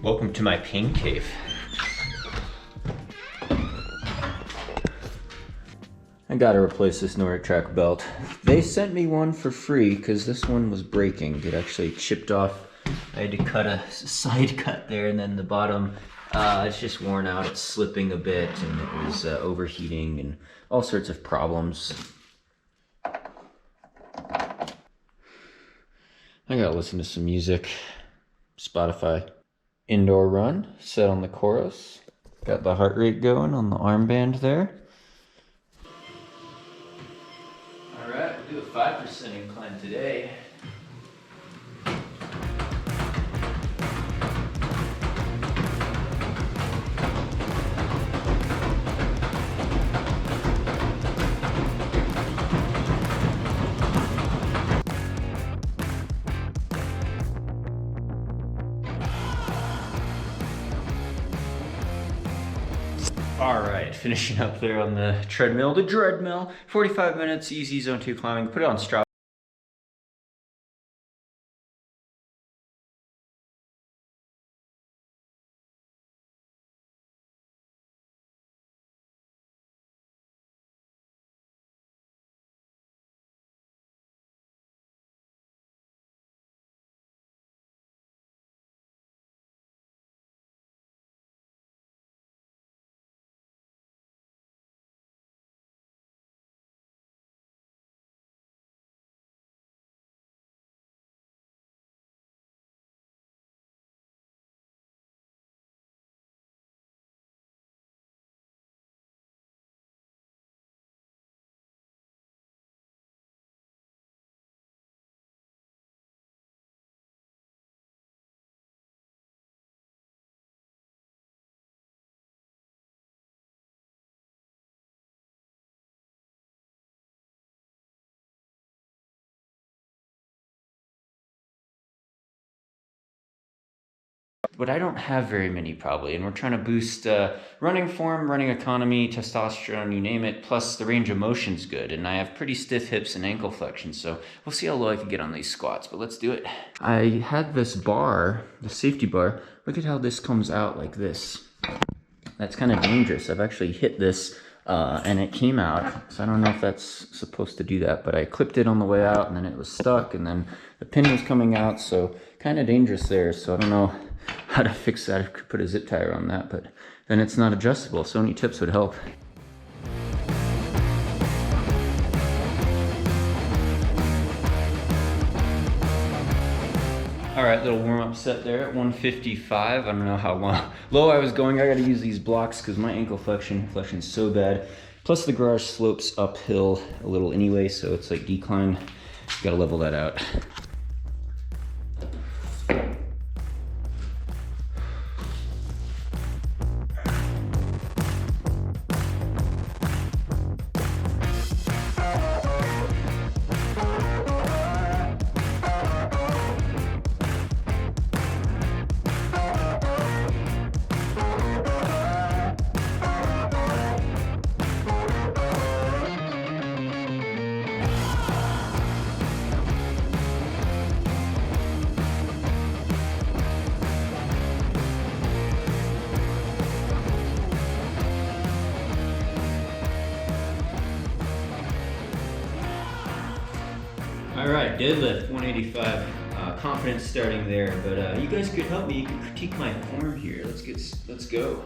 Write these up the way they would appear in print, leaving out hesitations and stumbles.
Welcome to my pain cave. I gotta replace this NordicTrack belt. They sent me one for free because this one was breaking. It actually chipped off. I had to cut a side cut there, and then the bottom, it's just worn out. It's slipping a bit, and it was overheating and all sorts of problems. I gotta listen to some music. Spotify. Indoor run, set on the chorus. Got the heart rate going on the armband there. Alright, we'll do a 5% incline today. All right, finishing up there on the treadmill, the dreadmill. 45 minutes, easy zone 2 climbing. Put it on STRAVA. But I don't have very many probably, and we're trying to boost running form, running economy, testosterone, you name it, plus the range of motion's good, and I have pretty stiff hips and ankle flexion, so we'll see how low I can get on these squats, but let's do it. I had this bar, the safety bar. Look at how this comes out like this. That's kind of dangerous. I've actually hit this and it came out, so I don't know if that's supposed to do that, but I clipped it on the way out and then it was stuck, and then the pin was coming out, so kind of dangerous there, so I don't know how to fix that. I could put a zip tie on that, but then it's not adjustable, so any tips would help. All right, little warm-up set there at 155. I don't know how low I was going. I gotta use these blocks because my ankle flexion's so bad. Plus the garage slopes uphill a little anyway, so it's like decline. Gotta level that out. All right, deadlift 185. Confidence starting there, but you guys could help me. You can critique my form here. Let's go.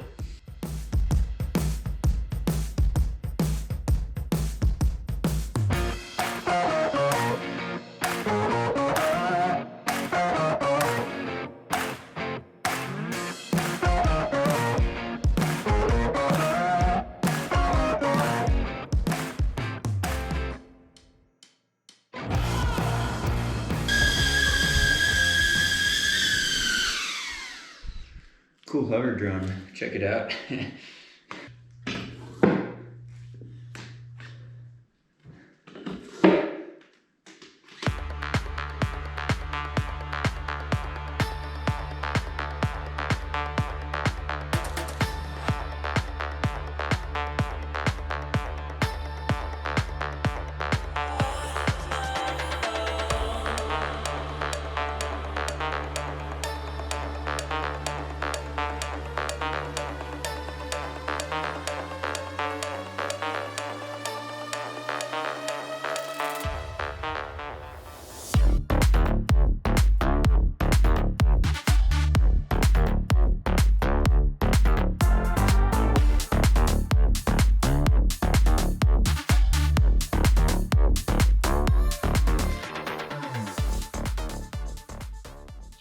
Cool hover drone. Check it out.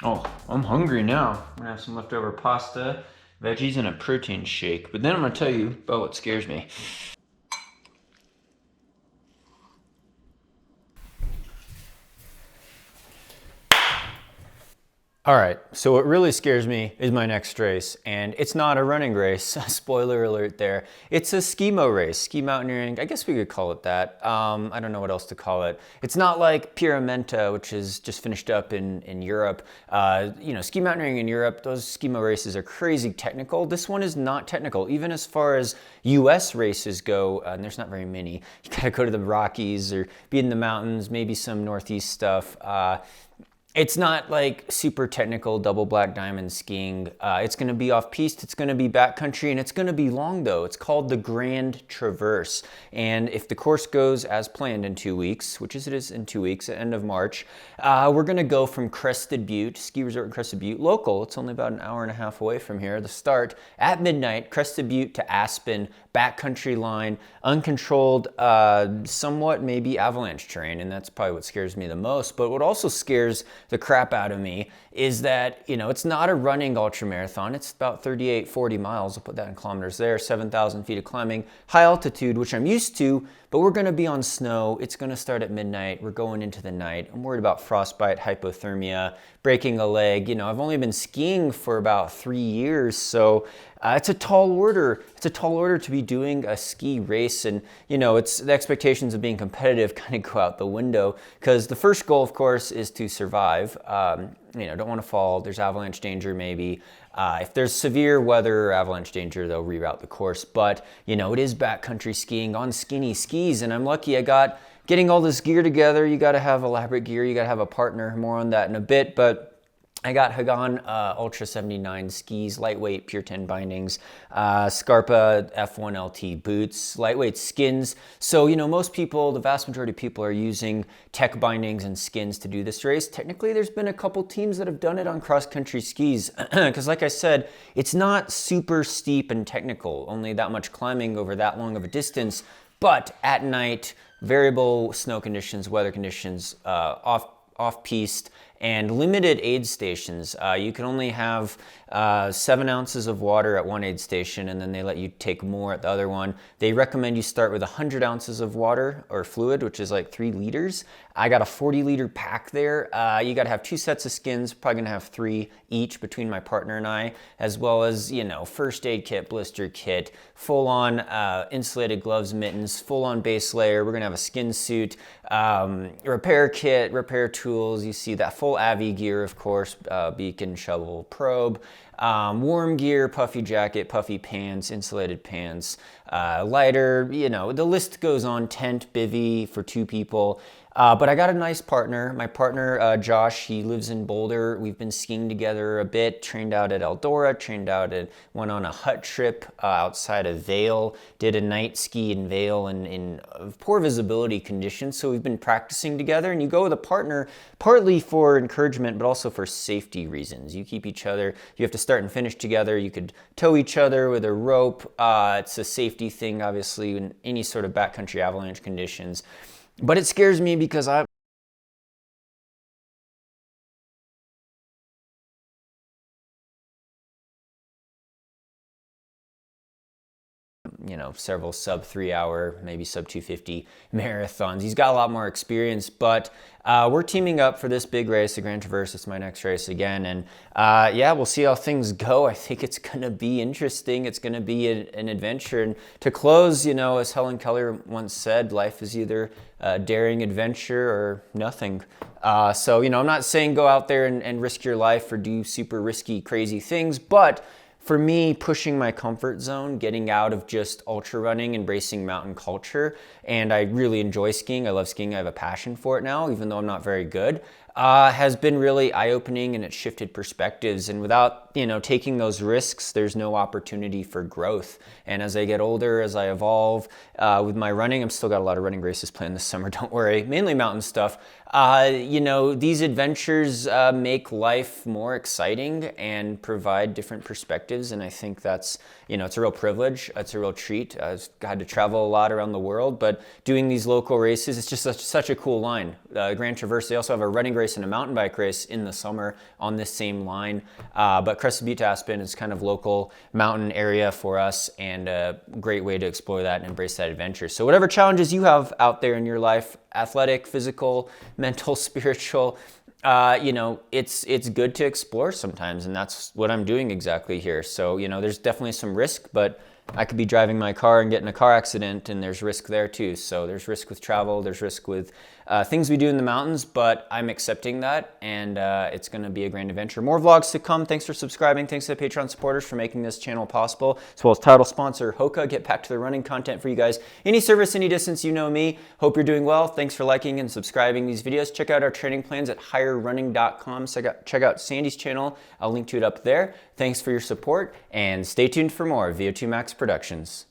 Oh, I'm hungry now. I'm gonna have some leftover pasta, veggies, and a protein shake. But then I'm gonna tell you about what scares me. All right, so what really scares me is my next race, and it's not a running race, spoiler alert there. It's a skimo race, ski mountaineering, I guess we could call it that. I don't know what else to call it. It's not like Pyramenta, which is just finished up in Europe. Ski mountaineering in Europe, those skimo races are crazy technical. This one is not technical, even as far as US races go, and there's not very many. You gotta go to the Rockies or be in the mountains, maybe some Northeast stuff. It's not like super technical double black diamond skiing. It's gonna be off-piste, it's gonna be backcountry, and it's gonna be long though. It's called the Grand Traverse. And if the course goes as planned in 2 weeks, which it is in 2 weeks, at the end of March, we're gonna go from Crested Butte, ski resort in Crested Butte, local, it's only about an hour and a half away from here, the start, at midnight, Crested Butte to Aspen, backcountry line, uncontrolled, somewhat maybe avalanche terrain, and that's probably what scares me the most. But what also scares the crap out of me is that, it's not a running ultramarathon. It's about 38, 40 miles. I'll put that in kilometers there, 7,000 feet of climbing, high altitude, which I'm used to, but we're gonna be on snow. It's gonna start at midnight. We're going into the night. I'm worried about frostbite, hypothermia, breaking a leg. I've only been skiing for about 3 years, so it's a tall order. It's a tall order to be doing a ski race, and it's the expectations of being competitive kind of go out the window, because the first goal, of course, is to survive. Don't want to fall. There's avalanche danger maybe. If there's severe weather or avalanche danger, they'll reroute the course. But it is backcountry skiing on skinny skis, and I'm lucky I got getting all this gear together. You got to have elaborate gear. You got to have a partner. More on that in a bit, but I got Hagan Ultra 79 skis, lightweight Pure 10 bindings, Scarpa F1 LT boots, lightweight skins. So, most people, the vast majority of people are using tech bindings and skins to do this race. Technically, there's been a couple teams that have done it on cross-country skis because like I said, it's not super steep and technical, only that much climbing over that long of a distance, but at night, variable snow conditions, weather conditions, off-piste, and limited aid stations. You can only have 7 ounces of water at one aid station, and then they let you take more at the other one. They recommend you start with 100 ounces of water or fluid, which is like 3 liters. I got a 40-liter pack there. You got to have 2 sets of skins, probably gonna have 3 each between my partner and I, as well as, first aid kit, blister kit, full-on insulated gloves, mittens, full-on base layer. We're gonna have a skin suit, repair kit, repair tools. You see that full Avi gear, of course, beacon, shovel, probe, warm gear, puffy jacket, puffy pants, insulated pants, lighter, the list goes on, tent, bivy for 2 people. But I got a nice partner. My partner, Josh, he lives in Boulder. We've been skiing together a bit, trained out at Eldora, went on a hut trip outside of Vail, did a night ski in Vail in poor visibility conditions. So we've been practicing together, and you go with a partner partly for encouragement, but also for safety reasons. You keep each other, you have to start and finish together. You could tow each other with a rope. It's a safety thing, obviously, in any sort of backcountry avalanche conditions. But it scares me because several sub 3 hour, maybe sub 250 marathons. He's got a lot more experience, but we're teaming up for this big race, the Grand Traverse. It's my next race again. And yeah, we'll see how things go. I think it's going to be interesting. It's going to be an adventure. And to close, as Helen Keller once said, life is either a daring adventure or nothing. So, I'm not saying go out there and risk your life or do super risky, crazy things, but for me, pushing my comfort zone, getting out of just ultra running, embracing mountain culture, and I really enjoy skiing. I love skiing. I have a passion for it now, even though I'm not very good, has been really eye-opening, and it's shifted perspectives. And without, taking those risks, there's no opportunity for growth. And as I get older, as I evolve with my running, I'm still got a lot of running races planned this summer, don't worry, mainly mountain stuff. These adventures make life more exciting and provide different perspectives. And I think that's, it's a real privilege. It's a real treat. I've had to travel a lot around the world, but doing these local races, it's just such a cool line. Grand Traverse, they also have a running race and a mountain bike race in the summer on this same line. But Crested Butte to Aspen is kind of local mountain area for us, and a great way to explore that and embrace that adventure. So whatever challenges you have out there in your life, athletic, physical, mental, spiritual, it's good to explore sometimes, and that's what I'm doing exactly here. So, there's definitely some risk, but I could be driving my car and get in a car accident, and there's risk there too. So there's risk with travel, there's risk with things we do in the mountains, but I'm accepting that, and it's going to be a grand adventure. More vlogs to come. Thanks for subscribing. Thanks to the Patreon supporters for making this channel possible, as well as title sponsor Hoka. Get back to the running content for you guys. Any service, any distance, you know me. Hope you're doing well. Thanks for liking and subscribing these videos. Check out our training plans at higherrunning.com. Check out Sandy's channel. I'll link to it up there. Thanks for your support, and stay tuned for more VO2 Max Productions.